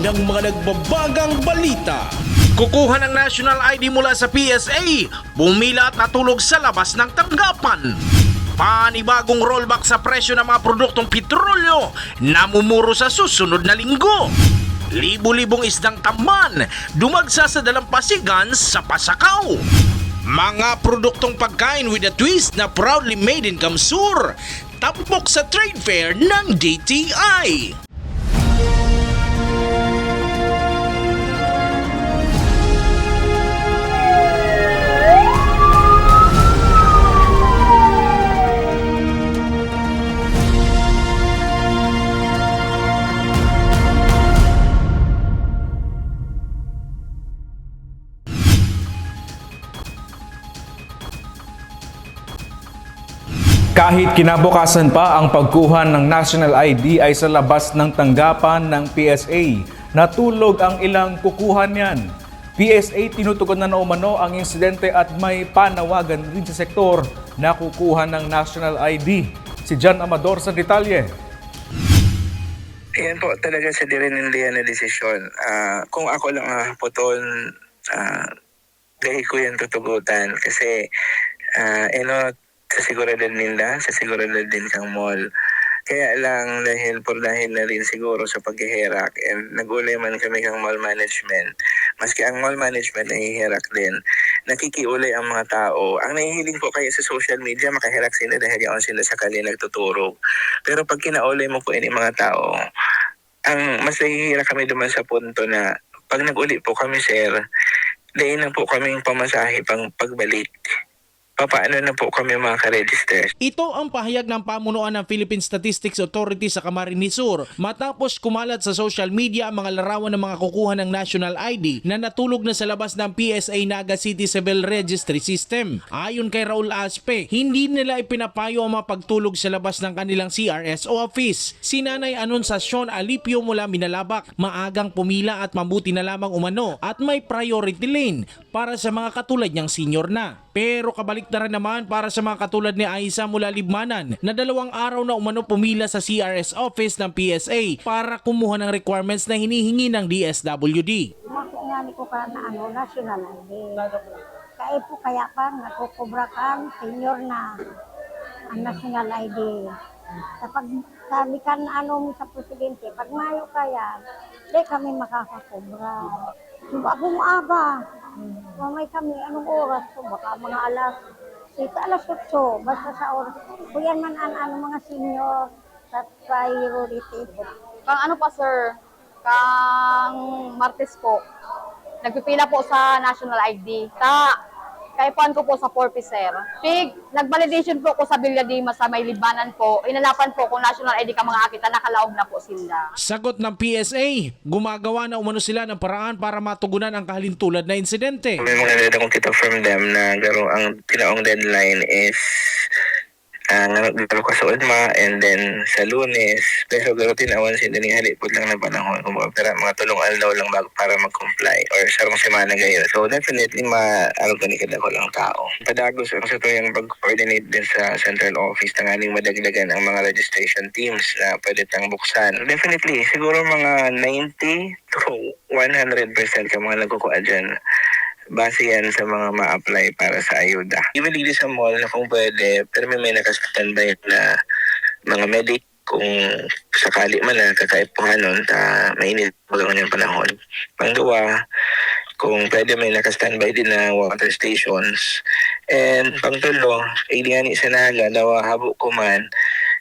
ng mga nagbabagang balita. Kukuha ng National ID mula sa PSA, bumila at natulog sa labas ng tanggapan. Panibagong rollback sa presyo ng mga produktong petrolyo, namumuro sa susunod na linggo. Libo-libong isdang tamban, dumagsa sa dalampasigan sa Pasakaw. Mga produktong pagkain with a twist na proudly made in Kamsur, tampok sa trade fair ng DTI. Kahit kinabukasan pa ang pagkuha ng National ID ay sa labas ng tanggapan ng PSA. Natulog ang ilang kukuhan yan. PSA tinutugon na umano ang insidente at may panawagan rin sa sektor na kukuha ng National ID. Si John Amador sa detalye. Yan po talaga sa dirinindihan na desisyon. Kung ako lang puton, dahil ko yan tutugutan kasi sa seguridad nila, sa seguridad din kang mall. Kaya lang dahil na rin siguro sa paghihirak and nagulay man kami kang mall management. Maski ang mall management nahihirak din, nakikiulay ang mga tao. Ang nahihiling po kayo sa social media, makahirak sila dahil yaon sila sa kali nagtuturog. Pero pag kinaulay mo po ini mga tao, ang mas nahihirak kami duman sa punto na pag nag-uli po kami, sir, dahin na po kaming pamasahe pang pagbalik. Paano na po kami makaregister? Ito ang pahayag ng pamunuan ng Philippine Statistics Authority sa Camarines Sur matapos kumalat sa social media ang mga larawan ng mga kukuha ng National ID na natulog na sa labas ng PSA Naga City Civil Registry System. Ayon kay Raul Aspe, hindi nila ipinapayo ang mga pagtulog sa labas ng kanilang CRS office. Si Nanay Anunciacion Alipio mula Minalabak, maagang pumila at mabuti na lamang umano at may priority lane para sa mga katulad niyang senior na. Pero kabaliktaran naman para sa mga katulad ni Aisa mula Libmanan na 2 araw na umano pumila sa CRS office ng PSA para kumuha ng requirements na hinihingi ng DSWD. Nakingani ko ka na national ID. Kaya po kaya pa nagkukubra kan senior na ang national ID. Kapag sabi kan sa presidente, pag mayo kaya, di kami makakakubra. Bago mo aba, mamay kami, anong oras po? Baka mga alas 8, basta sa oras. Kuyan man mga senior sa priority po. Kang ano pa sir, kang Martes po, nagpipila po sa National ID. Kaipuan ko po sa Forfeiture. Nag-validation po ko sa Villadimas sa may Libanan po. Inalapan po kung National ID ka mga akita, nakalaog na po sila. Sagot ng PSA, gumagawa na umano sila ng paraan para matugunan ang kahalintulad na insidente. May mga nalita kong kita from them na garo ang tinaong deadline is garo ka sa Udma and then sa Lunes. Pero garo tinawan sila ni halipod lang na panahon. Pero mga tulong aldaw lang bago para mag-comply or sarong semana gayon. So definitely ma-organikad ako lang tao. Padagos ang sa to yung pag-coordinate din sa central office na nganing madagdagan ang mga registration teams na pwede tang buksan. Definitely, siguro mga 90 to 100% ka mga nagkukuha dyan. Base yan sa mga ma-apply para sa ayuda. Even dito sa mall na kung pwede, pero may naka-standby na mga medic kung sakali man na kakaipuhan nun, mainit mo lang yung panahon. Panggawa, kung pwede may naka-standby din na water stations. And pangtulo, idingani sa naga, daw habo ko man,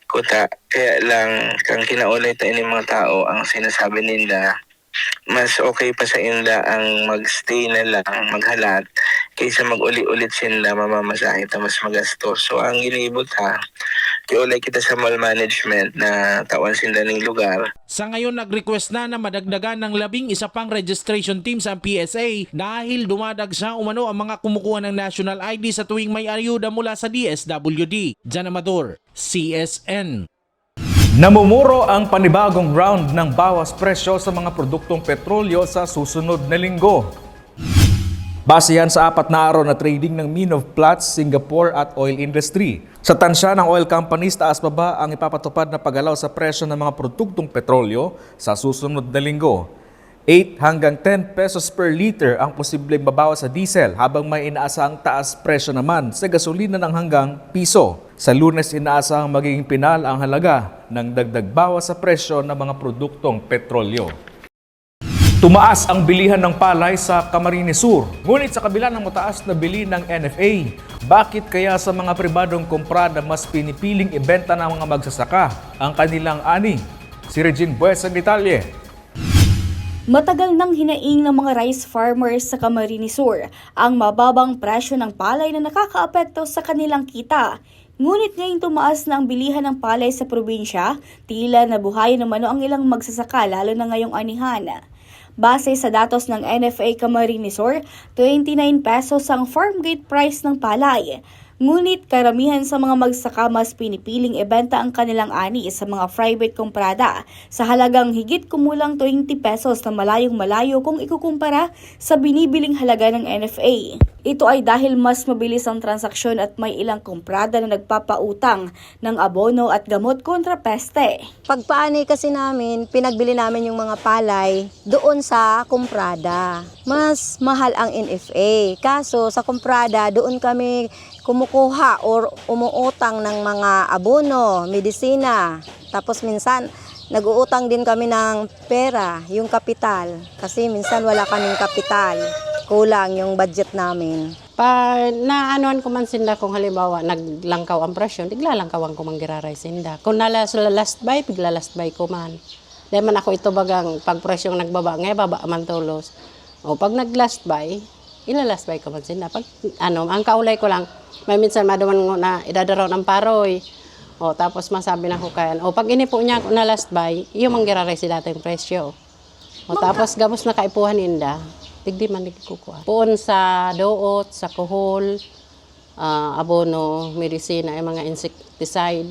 kuta, kaya lang kang kinaulay tayo ng mga tao, ang sinasabi nila, mas okay pa sa inda ang magstay na lang, maghalat, kaysa mag-uli-ulit sila mamamasahe ta mas magastos. So ang ginibot kiulay kita sa mall management na tawan sila ng lugar. Sa ngayon nag-request na madagdagan ng 11 pang registration teams ang PSA dahil dumadagsa umano ang mga kumukuha ng National ID sa tuwing may ayuda mula sa DSWD. John Amador, CSN. Namumuro ang panibagong round ng bawas presyo sa mga produktong petrolyo sa susunod na linggo. Base yan sa 4 na araw na trading ng Mean of Platts, Singapore at oil industry. Sa tansya ng oil companies, taas pa ba ang ipapatupad na paggalaw sa presyo ng mga produktong petrolyo sa susunod na linggo? 8 hanggang 10 pesos per liter ang posibleng babawas sa diesel habang may inaasahang taas presyo naman sa gasolina ng hanggang piso. Sa Lunes, inaasahang magiging pinal ang halaga ng dagdag bawas sa presyo ng mga produktong petrolyo. Tumaas ang bilihan ng palay sa Camarines Sur, ngunit sa kabila ng mataas na bili ng NFA, bakit kaya sa mga pribadong komprada mas pinipiling ibenta ng mga magsasaka ang kanilang ani? Si Regine Bues ang detalye. Matagal nang hinaing ng mga rice farmers sa Camarines Sur ang mababang presyo ng palay na nakakaapekto sa kanilang kita. Ngunit ngayong tumaas na ang bilihan ng palay sa probinsya, tila nabuhayan naman ang ilang magsasaka lalo na ngayong anihan. Base sa datos ng NFA Camarines Sur, 29 pesos ang farm gate price ng palay. Ngunit karamihan sa mga magsaka mas pinipiling ibenta ang kanilang ani sa mga private komprada sa halagang higit kumulang 20 pesos na malayong-malayo kung ikukumpara sa binibiling halaga ng NFA. Ito ay dahil mas mabilis ang transaksyon at may ilang komprada na nagpapautang ng abono at gamot kontra peste. Pagpaani kasi namin, pinagbili namin yung mga palay doon sa komprada. Mas mahal ang NFA. Kaso sa komprada, doon kami kumukuha or umuutang ng mga abono, medisina. Tapos minsan, nag-uutang din kami ng pera, yung kapital. Kasi minsan wala kaming kapital. Kulang yung budget namin. Pa naanuan ko man sinda kung halimbawa naglangkaw ang presyo, tiglalangkawan ko man giraray sinda. Kung nala sa last buy, pigla last buy ko man. Dahil man ako ito bagang pag presyong nagbaba, ngay baba man tulos. O pag nag-last buy, ila-last buy ko man sinda. Pag ang kaulay ko lang, may minsan maduman na idadaraw ng paroy. O tapos masabi na ko kayan. O pag inipo niya ako na last buy, iyo man giraray sila yung presyo. O tapos gamos na kaipuhan inda. Digdi man nagkukuha. Poon sa doot, sa kuhol, abono, medisina, ay mga insecticide.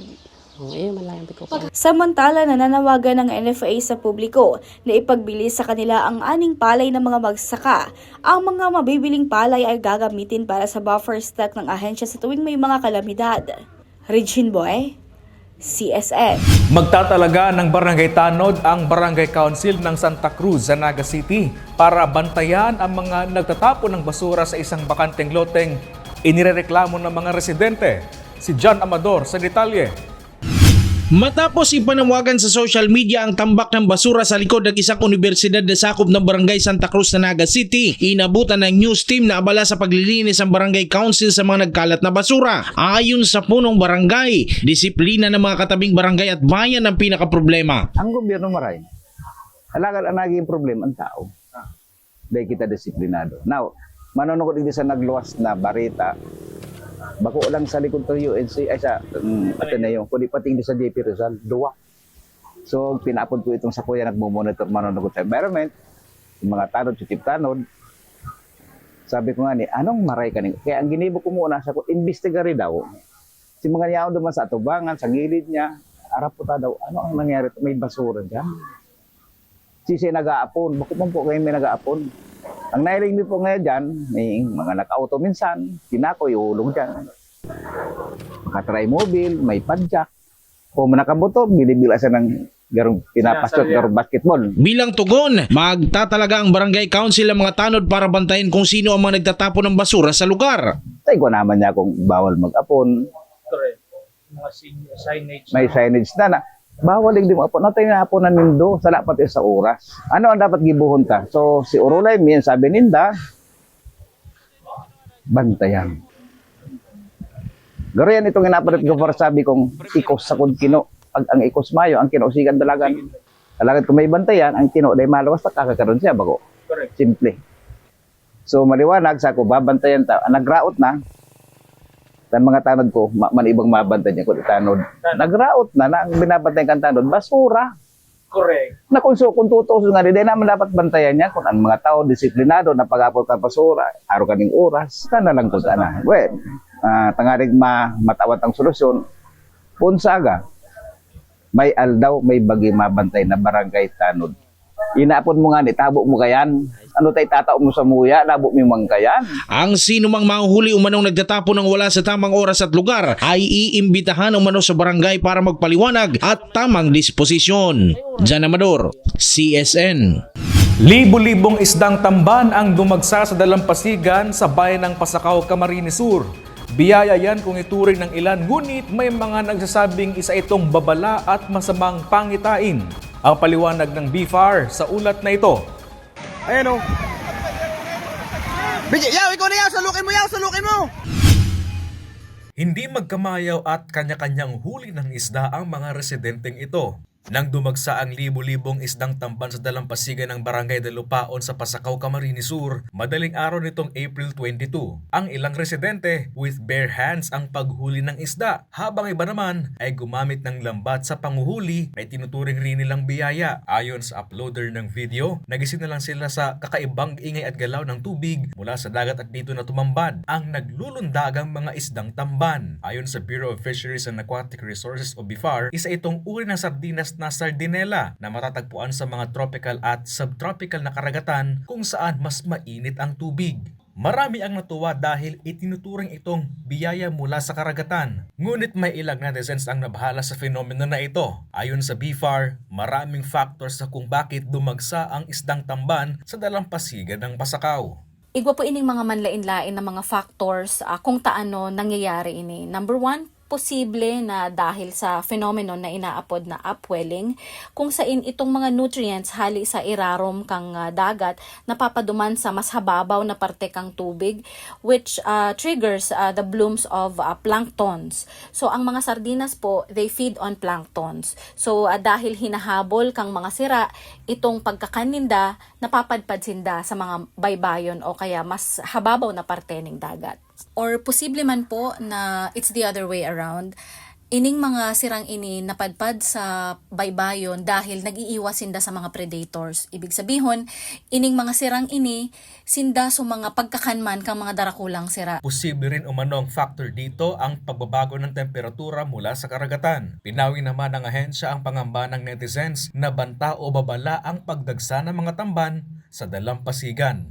Ayun man lang yung pikukuha. Samantala, nananawagan ng NFA sa publiko na ipagbili sa kanila ang aning palay ng mga magsaka. Ang mga mabibiling palay ay gagamitin para sa buffer stock ng ahensya sa tuwing may mga kalamidad. Regine Boy, CSN. Magtatalaga ng Barangay Tanod ang Barangay Council ng Santa Cruz sa Naga City para bantayan ang mga nagtatapon ng basura sa isang bakanteng loteng inirereklamo ng mga residente. Si John Amador sa detalye. Matapos ipanawagan sa social media ang tambak ng basura sa likod ng isang universidad na sakop ng Barangay Santa Cruz na Naga City, inabutan ng news team na abala sa paglilinis ang Barangay Council sa mga nagkalat na basura. Ayon sa punong barangay, disiplina ng mga katabing barangay at bayan ang pinakaproblema. Ang gobyerno maray, alagal ang naging problema ang tao. Dahil kita disiplinado. Now, manunukot din sa nagluwas na barita, bako lang sa likod ng UNC, ay sa Ateneo, kundi pating sa JP Rizal, duwa. So, pinapon ko itong sa kuya, nagmumonitor manunukot sa environment, yung mga tanod, chitip tanod. Sabi ko nga ni, anong maray ka niyo? Kaya ang ginibo ko muna sa investigary daw. Si mga niyaon naman sa atubangan, sa gilid niya, arap po ta daw, ano ang nangyari? May basura dyan. Sisi nag-aapon, bako man po kayo may nag-aapon. Ang nailing din po ngayon dyan, may mga naka-auto minsan, kinako iulong dyan. Maka-trimobile, may padjak. Kung nakabuto, binibila siya ng garong pinapastot, garong basketball. Bilang tugon, magtatalaga ang Barangay Council ng mga tanod para bantayan kung sino ang mga nagtatapon ng basura sa lugar. Tay ko naman niya kung bawal mag-apon. May signage na. Bawal din mo apon. Natay na apon na nindo sa dapat sa oras. Ano ang dapat gibuhon ka? So si Urulay min sabi ninda bantayan. Garo yan itong inapalit ko para sabi kong ikos sa kino. Pag ang ikos mayo ang kinausigan dalagan. Dalagan kung may bantayan ang kino day malawas ta kakakaron siya bago. Simple. So maliwanag sa ko babantayan ta. Nagraot na. Tan mga tanod ko, manibang mabantay niya kung tanod. Nagraot na ang binabantayan kang tanod, basura. Correct. Na kung tutuso nga, di naman dapat bantayan niya kung ang mga tao disiplinado na pag-apot ka basura, araw kaning oras, sana lang kung sana. Well, tangarig matawat ang solusyon, punsaga, may aldaw, may bagi mabantay na barangay tanod. Inaapon mo nga ni, tabo mo kayan. Ano tayo tatao mo sa muya, labo mo mang kayan. Ang sino mang mahuhuli umanong nagtatapon ng wala sa tamang oras at lugar ay iimbitahan umano sa barangay para magpaliwanag at tamang disposisyon. Jan Amador, CSN. Libo-libong isdang tamban ang dumagsa sa dalampasigan sa bayan ng Pasakaw, Camarines Sur. Biyaya yan kung ituring ng ilan, ngunit may mga nagsasabing isa itong babala at masamang pangitain. Ang paliwanag ng BFAR sa ulat na ito. Ayan o. Yaw, ikaw na yaw! Salukin mo yaw! Salukin mo! Hindi magkamayaw at kanya-kanyang huli ng isda ang mga residenteng ito. Nang dumagsa ang libo-libong isdang tamban sa dalampasigan ng Barangay Dalupaon sa Pasakaw, Camarines Sur, madaling araw nitong April 22. Ang ilang residente with bare hands ang paghuli ng isda, habang iba naman ay gumamit ng lambat sa panguhuli na itinuturing rin nilang biyaya. Ayon sa uploader ng video, nagising na lang sila sa kakaibang ingay at galaw ng tubig mula sa dagat at dito na tumambad ang naglulundagang mga isdang tamban. Ayon sa Bureau of Fisheries and Aquatic Resources o BFAR, isa itong uri ng sardinas na sardinela na matatagpuan sa mga tropical at subtropical na karagatan kung saan mas mainit ang tubig. Marami ang natuwa dahil itinuturing itong biyaya mula sa karagatan. Ngunit may ilang netizens ang nabahala sa fenomeno na ito. Ayon sa BFAR, maraming factors sa kung bakit dumagsa ang isdang tamban sa dalampasigan ng Pasakaw. Igwa po ining mga manlain-lain na mga factors kung taano nangyayari ini. Number one, posible na dahil sa phenomenon na inaapod na upwelling, kung saan itong mga nutrients hali sa irarom kang dagat napapaduman sa mas hababaw na parte kang tubig, which triggers the blooms of planktons. So ang mga sardinas po, they feed on planktons. So dahil hinahabol kang mga sira, itong pagkakaninda napapadpad sinda sa mga baybayon o kaya mas hababaw na parte ng dagat. Or posible man po na it's the other way around. Ining mga sirang ini napadpad sa baybayon dahil nag-iiwas sinda sa mga predators. Ibig sabihin, ining mga sirang ini sinda sa mga pagkakanman kang mga darakulang sira. Posible rin umanong factor dito ang pagbabago ng temperatura mula sa karagatan. Pinawi naman ng ahensya ang pangamba ng netizens na banta o babala ang pagdagsa ng mga tamban sa dalampasigan.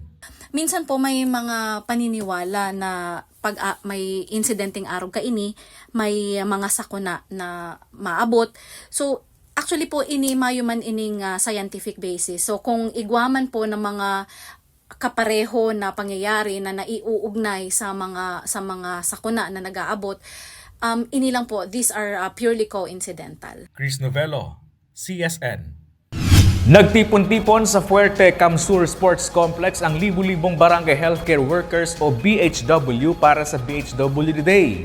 Minsan po may mga paniniwala na pag may insidenteng araw kaini, may mga sakuna na maabot. So actually po ini mayuman ining scientific basis. So kung igwaman po ng mga kapareho na pangyayari na naiuugnay sa mga sakuna na nag-aabot, ini lang po, these are purely coincidental. Chris Novello, CSN. Nagtipon-tipon sa Fuerte Camsur Sports Complex ang libu-libong Barangay Healthcare Workers o BHW para sa BHW Day.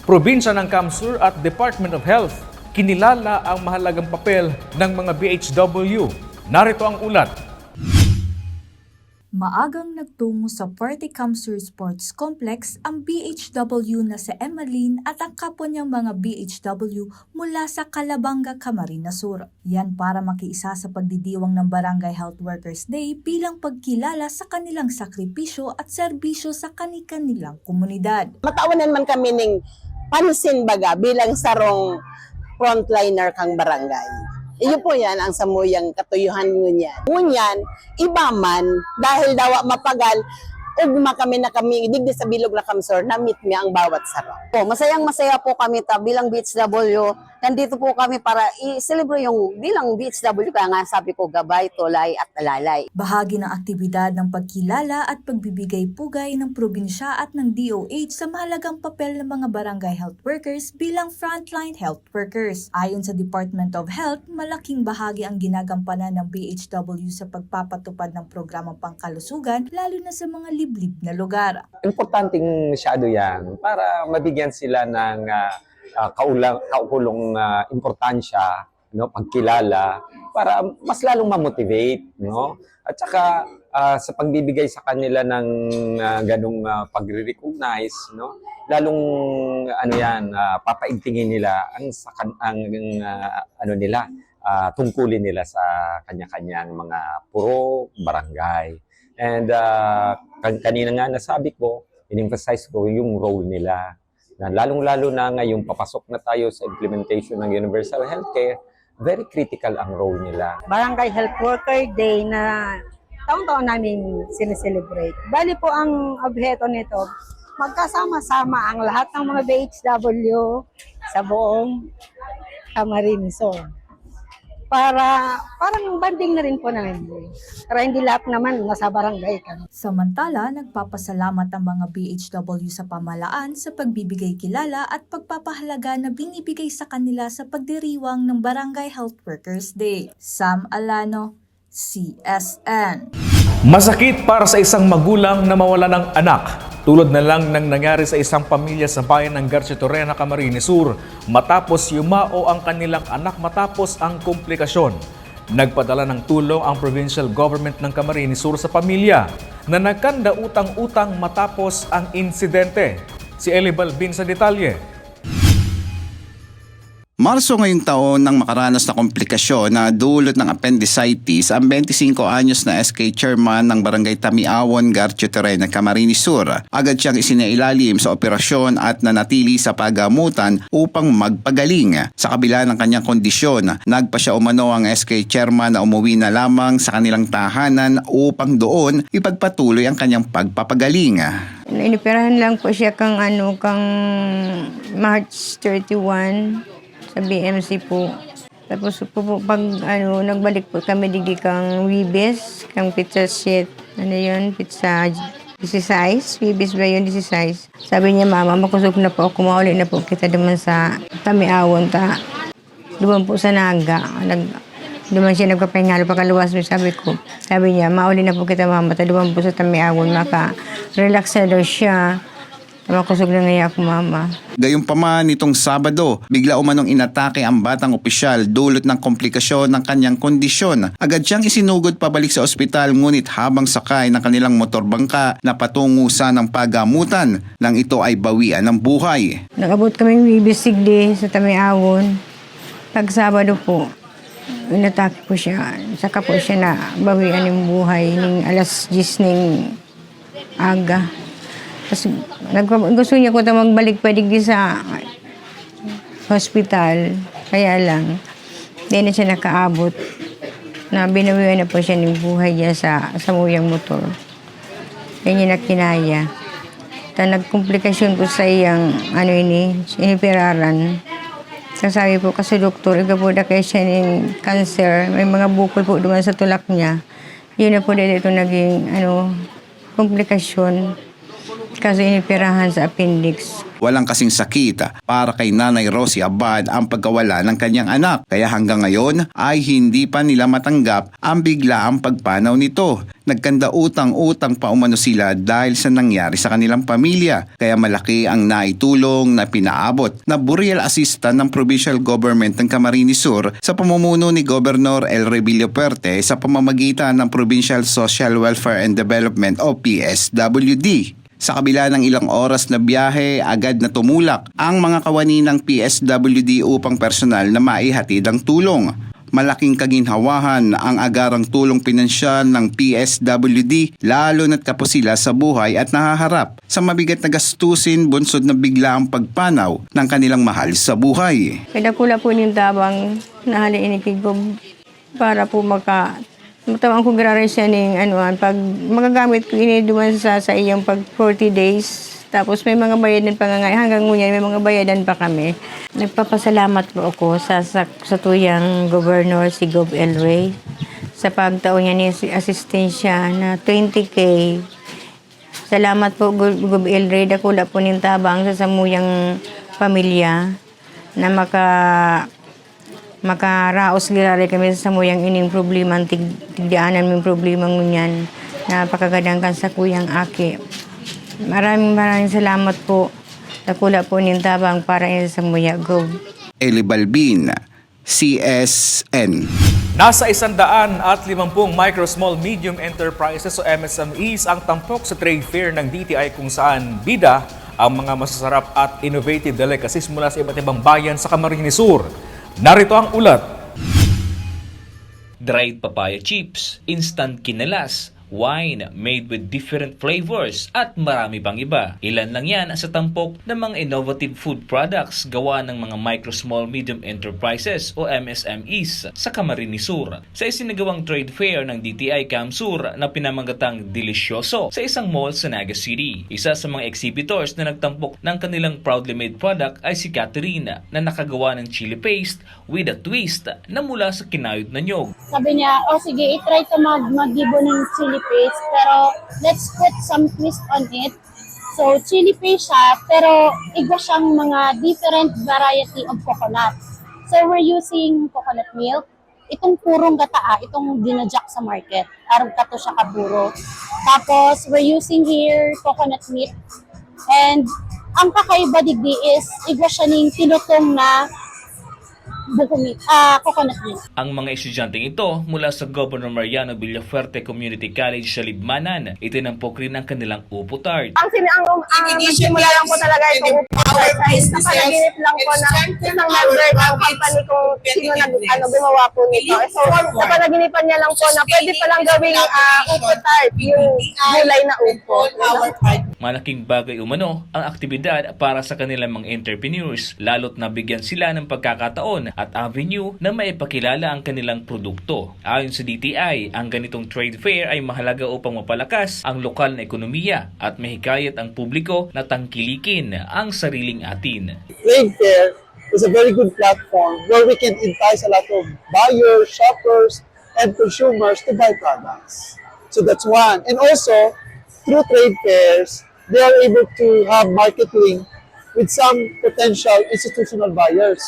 Probinsya ng Camsur at Department of Health, kinilala ang mahalagang papel ng mga BHW. Narito ang ulat. Maagang nagtungo sa Fuerte Camsur Sports Complex ang BHW na si Emmeline at ang kapwa niyang mga BHW mula sa Calabanga, Camarines Sur. Yan para makiisa sa pagdidiwang ng Barangay Health Workers Day bilang pagkilala sa kanilang sakripisyo at serbisyo sa kani-kanilang komunidad. Matawanan man kami ng pansin baga bilang sarong frontliner kang barangay. Iyo po yan ang samuyang katuyuhan ngunyan. Ngunyan, iba man, dahil dawa mapagal, ugma kami na kami, digdi sa bilog na kamsor, na-meet mi ang bawat sarap. Masayang-masaya po kami bilang BHW. Nandito po kami para i-celebrate yung bilang BHW, kaya nga sabi ko gabay, tulay at alalay. Bahagi ng aktibidad ng pagkilala at pagbibigay pugay ng probinsya at ng DOH sa mahalagang papel ng mga barangay health workers bilang frontline health workers. Ayon sa Department of Health, malaking bahagi ang ginagampanan ng BHW sa pagpapatupad ng programang pangkalusugan, lalo na sa mga liblib na lugar. Importanteng masyado yan para mabigyan sila ng kaukulong importansya, no, pagkilala para mas lalong ma-motivate, no? At saka sa pagbibigay sa kanila ng ganung pagre-recognize, no? Lalong papaigtingin nila ang tungkulin nila sa kanya-kanyang mga puro barangay. And kanina nga nasabi ko, in-emphasize ko yung role nila. Na lalong-lalo na ngayong papasok na tayo sa implementation ng Universal Healthcare, very critical ang role nila. Barangay Health Worker Day na taon-taon namin sineselebrate. Bali po ang objeto nito, magkasama-sama ang lahat ng mga BHW sa buong Camarines Sur. para parang banding na rin po namin. Para hindi lahat naman nasa barangay kami. Samantala, nagpapasalamat ang mga BHW sa pamahalaan sa pagbibigay kilala at pagpapahalaga na binibigay sa kanila sa pagdiriwang ng Barangay Health Workers Day. Sam Alano, CSN. Masakit para sa isang magulang na mawala ng anak. Tulad na lang ng nangyari sa isang pamilya sa bayan ng Garchitorena, Camarines Sur matapos yumao ang kanilang anak matapos ang komplikasyon. Nagpadala ng tulong ang provincial government ng Camarines Sur sa pamilya na nagkanda utang-utang matapos ang insidente. Si Eli Balbin sa detalye. Marso ngayong taon nang makaranas na komplikasyon na dulot ng appendicitis ang 25 anyos na SK chairman ng Barangay Tamiawon, Garchitorena, Camarines Sur. Agad siyang isinailalim sa operasyon at nanatili sa pagamutan upang magpagaling. Sa kabila ng kanyang kondisyon, nagpa siya umano ang SK chairman na umuwi na lamang sa kanilang tahanan upang doon ipagpatuloy ang kanyang pagpapagaling. Inoperahan lang po siya kang March 31 sa BMC po. Tapos po pag nagbalik po kami digi kang Wibes, kang pizza sheet, pizza 16, Wibes ba yun 16. Sabi niya, mama, makusog na po ako, mauli na po kita duman sa Tamiawon ta. Duman po sa Naga, duman siya nagpapahingalo pakaluwas mo, sabi niya, mauli na po kita mama, ta duman po sa Tamiawon, maka-relax na daw siya. Makusog na ngayon ako, mama. Gayunpaman nitong Sabado, bigla umanong inatake ang batang opisyal dulot ng komplikasyon ng kanyang kondisyon. Agad siyang isinugod pabalik sa ospital ngunit habang sakay ng kanilang motorbangka na patungo sa ng pagamutan nang ito ay bawian ng buhay. Nag-abot kaming bibisig sa Tamiawon. Pag Sabado po, inatake po siya. Saka po siya na bawian ng buhay ng alas 10 ng aga. Tapos gusto niya ko magbalik pwede sa hospital. Kaya lang, hindi na siya nakaabot. Na binawian na po siya ng buhay niya sa muyang motor. Kaya niya nakinaya. Nagkomplikasyon po sa iyang inipiraran. Sasabi po kasi doktor, ikaw po na kayo siya ng cancer. May mga bukol po duman sa tulak niya. Yun na po dito naging komplikasyon. Kasi inipirahan sa appendix. Walang kasing sakit para kay Nanay Rosie Abad ang pagkawala ng kanyang anak. Kaya hanggang ngayon ay hindi pa nila matanggap ang biglaang pagpanaw nito. Nagkanda utang-utang pa umano sila dahil sa nangyari sa kanilang pamilya. Kaya malaki ang naitulong na pinaabot na burial assistant ng provincial government ng Camarines Sur sa pamumuno ni Governor El Rebillo Puerte sa pamamagitan ng Provincial Social Welfare and Development o PSWD. Sa kabila ng ilang oras na biyahe, agad na tumulak ang mga kawani ng PSWD upang personal na maihatid ang tulong. Malaking kaginhawahan ang agarang tulong pinansyal ng PSWD lalo na't kapos sila sa buhay at nahaharap sa mabigat na gastusin bunsod na biglaang pagpanaw ng kanilang mahal sa buhay. Kaya kula po yung tabang nahaliin ikigob para po matawang kong graray siya ng pag magagamit ko iniduman sa iyang pag 40 days. Tapos may mga bayadan pa nga hanggang ngunyan may mga bayadan pa kami. Nagpapasalamat po ako sa tuyang gobernur si Gob Elray sa pagtaon niya ni asistensya na 20K. Salamat po Gob Elray, dakula po ning tabang sa samuyang pamilya na makaraos girari kami sa samuyang ining problema, tigdaanan mo yung problema ngunyan. Napakagadang kan sa kuyang aki. Maraming salamat po. Dakula po ning tabang para sa samuya. Go. Eli Balbin, CSN. Nasa 150 micro, small, medium enterprises o MSMEs ang tampok sa trade fair ng DTI kung saan bida ang mga masasarap at innovative delicacies mula sa iba't ibang bayan sa Camarines Sur. Narito ang ulat. Dried papaya chips, instant kinalas, wine made with different flavors at marami pang iba. Ilan lang yan sa tampok ng mga innovative food products gawa ng mga micro, small, medium enterprises o MSMEs sa Camarines Sur. Sa isinagawang trade fair ng DTI Camsur na pinamagatang Delicioso sa isang mall sa Naga City. Isa sa mga exhibitors na nagtampok ng kanilang proudly made product ay si Catherine na nakagawa ng chili paste with a twist na mula sa kinayod na nyog. Sabi niya, sige, i-try ko mag-gibo ng chili paste, pero let's put some twist on it. So, chili paste siya, pero iba siyang mga different variety of coconut. So, we're using coconut milk. Itong purong gataa, itong dinajak sa market. Arang kato siya kaburo. Tapos, we're using here coconut meat. And, ang kakaiba digdi is, iba siya ng tinutong na coconut milk. Ang mga estudyanteng ito mula sa Governor Mariano Villafuerte Community College sa Libmanan, itinampok rin ang kanilang upo tart. Ang nagsimula lang po talaga itong upo tart ay napanaginip lang po na isang member ng company kung sino gumawa po nito. So, napanaginipan niya lang po na pwede palang gawing upo tart, yung gulay na upo. Malaking bagay umano ang aktibidad para sa kanilang mga entrepreneurs, lalo't nabigyan sila ng pagkakataon at avenue na maipakilala ang kanilang produkto. Ayon sa DTI, ang ganitong trade fair ay mahalaga upang mapalakas ang lokal na ekonomiya at mahikayat ang publiko na tangkilikin ang sariling atin. Trade fair is a very good platform where we can entice a lot of buyers, shoppers, and consumers to buy products. So that's one. And also, through trade fairs, they are able to have market link with some potential institutional buyers.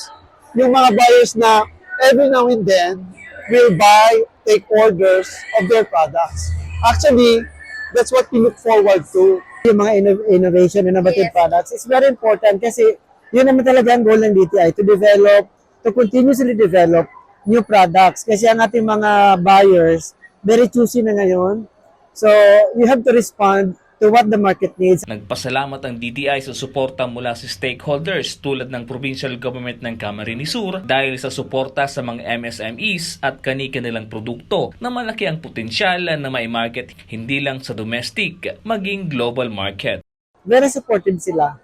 Yung mga buyers na every now and then will buy, take orders of their products. Actually, that's what we look forward to. Yung mga innovation, innovative products, is very important kasi yun naman talaga ang goal ng DTI, to continuously develop new products. Kasi ang ating mga buyers, very choosy na ngayon. So, you have to respond to what the market needs. Nagpasalamat ang DTI sa suporta mula sa stakeholders tulad ng provincial government ng Camarines Sur dahil sa suporta sa mga MSMEs at kani-kanilang produkto na malaki ang potensyal na mai-market hindi lang sa domestic, maging global market. Very supportive sila.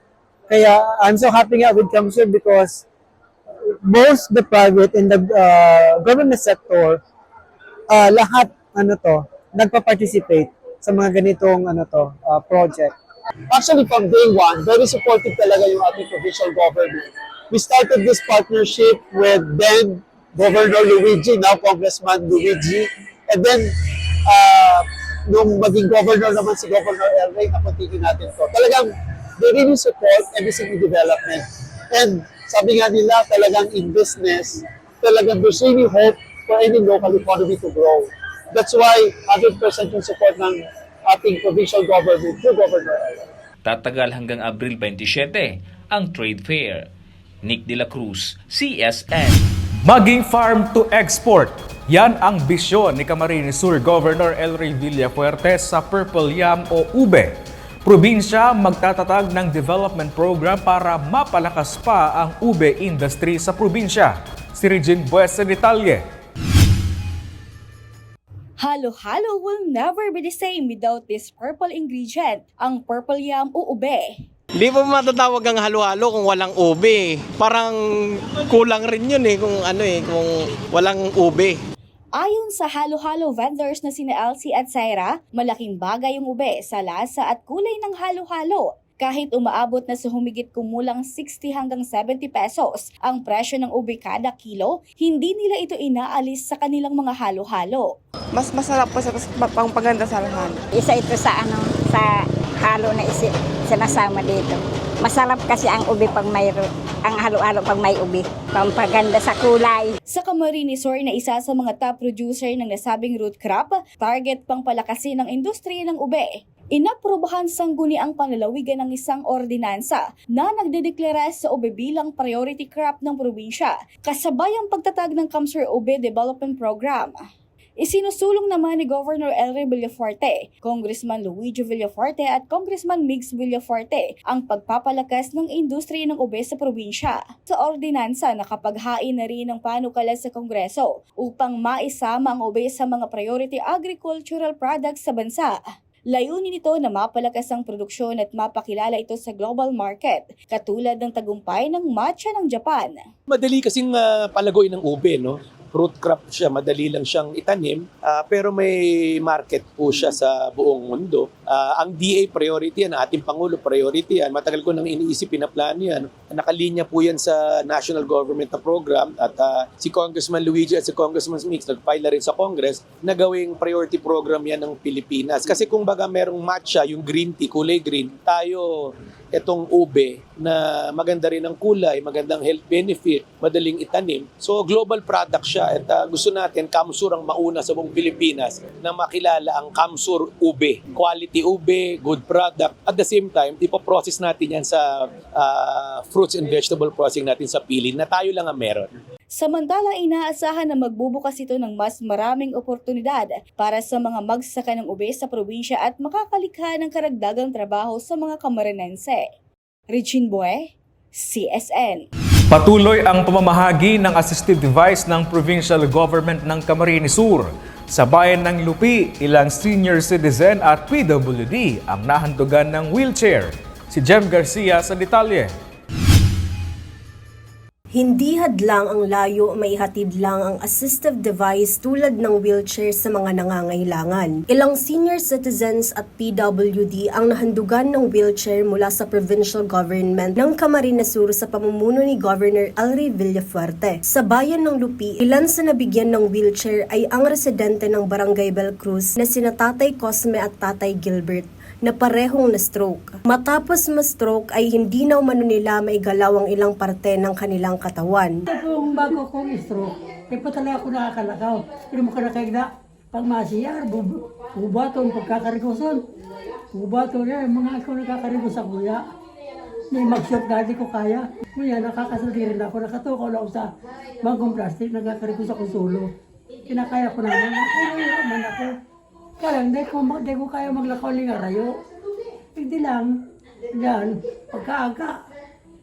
Kaya I'm so happy nga with Camsur because most the private and the government sector, lahat nagpa-participate sa mga ganitong project. Actually, from day one, very supportive talaga yung ating provincial government. We started this partnership with then Governor Luigi, now Congressman Luigi, and then nung maging governor naman si Governor Elray, napuntigin natin to. Talagang they really support every single development. And sabi nga nila, talagang in business, talagang there's really hope for any local economy to grow. That's why 100% yung support ng ating provincial government through Governor Elray. Tatagal hanggang Abril 27 ang trade fair. Nick De La Cruz, CSN. Maging farm to export. Yan ang bisyon ni Camarines Sur Governor Elray Villafuerte sa Purple Yam o ube. Probinsya magtatatag ng development program para mapalakas pa ang ube industry sa probinsya. Si Regine Buesa Detalye. Halo-halo will never be the same without this purple ingredient, ang purple yam o ube. Hindi pa matatawag ang halo-halo kung walang ube. Parang kulang rin yun kung kung walang ube. Ayon sa halo-halo vendors na sina Elsie at Saira, malaking bagay yung ube sa lasa at kulay ng halo-halo. Kahit umaabot na sa humigit kumulang 60 hanggang 70 pesos ang presyo ng ube kada kilo, hindi nila ito inaalis sa kanilang mga halo-halo. Mas masarap po sa pangpaganda sa halo. Isa ito sa halo na sinasama dito. Masarap kasi ang ube pag ang halo-halo pag may ube. Pampaganda sa kulay. Sa Camarines Sur na isa sa mga top producer ng nasabing root crop, target pang palakasin ng industriya ng ube. Inaprubahan sangguni ang panlalawigan ng isang ordinansa na nagdedeklara sa ube bilang priority crop ng probinsya, kasabay ang pagtatag ng Camsur Ube Development Program. Isinusulong naman ni Governor Elry Villafuerte, Congressman Luigi Villafuerte at Congressman Migs Villafuerte ang pagpapalakas ng industriya ng ube sa probinsya. Sa ordinansa, nakapaghain na rin ng panukala sa Kongreso upang maisama ang ube sa mga priority agricultural products sa bansa. Layunin nito na mapalakas ang produksyon at mapakilala ito sa global market, katulad ng tagumpay ng matcha ng Japan. Madali kasing palagoy ng ube, no? Fruit crop siya, madali lang siyang itanim, pero may market po siya sa buong mundo. Ang DA priority yan, ating Pangulo priority yan. Matagal ko nang iniisip, pinaplano yan. Nakalinya po yan sa national government na program at si Congressman Luigi at si Congressman Mix nag-file na rin sa Congress na gawing priority program yan ng Pilipinas. Kasi kung baga merong matcha, yung green tea, kulay green, tayo itong ube na maganda rin ang kulay, magandang health benefit, madaling itanim. So global product siya at gusto natin Kamsur ang mauna sa buong Pilipinas na makilala ang Kamsur ube. Quality ube, good product. At the same time, ipoprocess natin yan sa fruits and vegetable processing natin sa Pilin na tayo lang ang meron. Samantala, inaasahan na magbubukas ito ng mas maraming oportunidad para sa mga magsasaka ng ube sa probinsya at makakalikha ng karagdagang trabaho sa mga Camarines. Regine Boy, CSN. Patuloy ang pamamahagi ng assistive device ng provincial government ng Camarines Sur. Sa bayan ng Lupi, ilang senior citizen at PWD ang nahandugan ng wheelchair. Si Jem Garcia sa detalye. Hindi hadlang ang layo, may hatid lang ang assistive device tulad ng wheelchair sa mga nangangailangan. Ilang senior citizens at PWD ang nahandugan ng wheelchair mula sa provincial government ng Camarines Sur sa pamumuno ni Governor Elry Villafuerte. Sa bayan ng Lupi, ilan sa nabigyan ng wheelchair ay ang residente ng Barangay Belcruz na sina Tatay Cosme at Tatay Gilbert, na parehong na-stroke. Matapos ma-stroke ay hindi na umano nila maigalaw ang ilang parte ng kanilang katawan. Kung bago kong stroke, eh pa talaga ako nakakalakaw. Pero makalakay pag masiyar, bubaton, pagkakariguson. Bubaton yan, mga ako nakakarigos sa kuya. May mag-shot dati ko kaya. Ngayon, nakakasaldi rin ako. Nakatukaw lang sa bagong plastic, nakakarigos ako solo. Kinakaya ko naman. Ay, man ako. Kaya hindi ko kaya maglakaw ng arayo. Hindi lang. Yan, pagkaaga.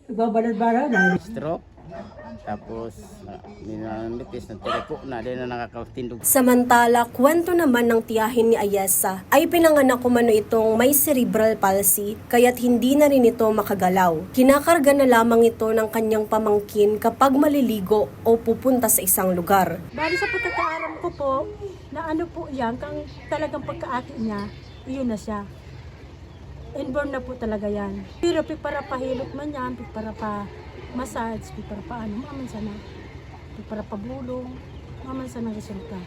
Nagbabalad-balad na. Stroke. Tapos, ninanamitis na telepo na din na nakakatindog. Samantala, kwento naman ng tiyahin ni Ayesa ay pinanganak umano itong may cerebral palsy kaya't hindi na rin ito makagalaw. Kinakarga na lamang ito ng kanyang pamangkin kapag maliligo o pupunta sa isang lugar. Bali sa pagkakaaram ko po, na ano po yan, kang talagang pagkaaki niya, iyon na siya. Inborn na po talaga yan. Pero para pahilot man yan, para pa massage, para pa ano, maman sana. Para pa bulong, maman sana resulta.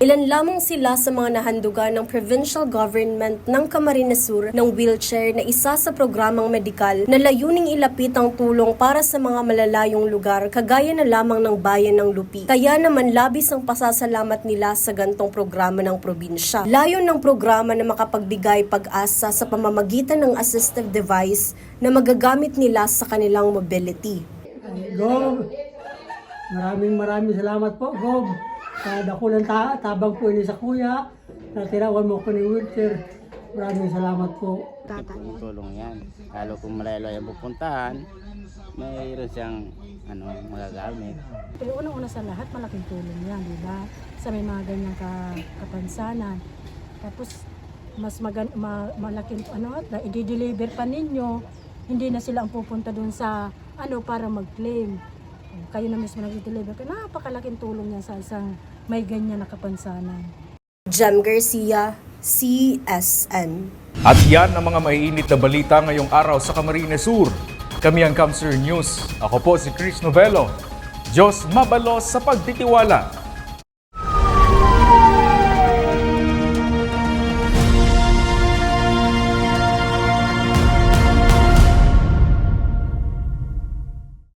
Ilan lamang sila sa mga nahandugan ng provincial government ng Camarines Sur ng wheelchair na isa sa programang medikal na layuning ilapit ang tulong para sa mga malalayong lugar kagaya na lamang ng bayan ng Lupi. Kaya naman labis ang pasasalamat nila sa gantong programa ng probinsya. Layon ng programa na makapagbigay pag-asa sa pamamagitan ng assistive device na magagamit nila sa kanilang mobility. Gob, maraming salamat po, Gob. Kada ko lang tabang po ini sa kuya, natirawan mo ko ni wheelchair. Maraming salamat po. Tulong yan. Lalo kung malayo ang pupuntahan, mayroon siyang magagamit. Pero unang-una sa lahat, malaking tulong yan, di ba? Sa may mga ganyang kapansanan. Tapos, mas malaking i-deliver pa ninyo, hindi na sila ang pupunta dun sa para mag-claim. Kayo na mismo nag-deliver. Napakalaking tulong yan sa isang may ganyan na kapansanan. Jem Garcia, CSN. At yan ang mga maiinit na balita ngayong araw sa Camarines Sur. Kami ang Kamsur News. Ako po si Chris Novelo. Diyos mabalos sa pagtitiwala.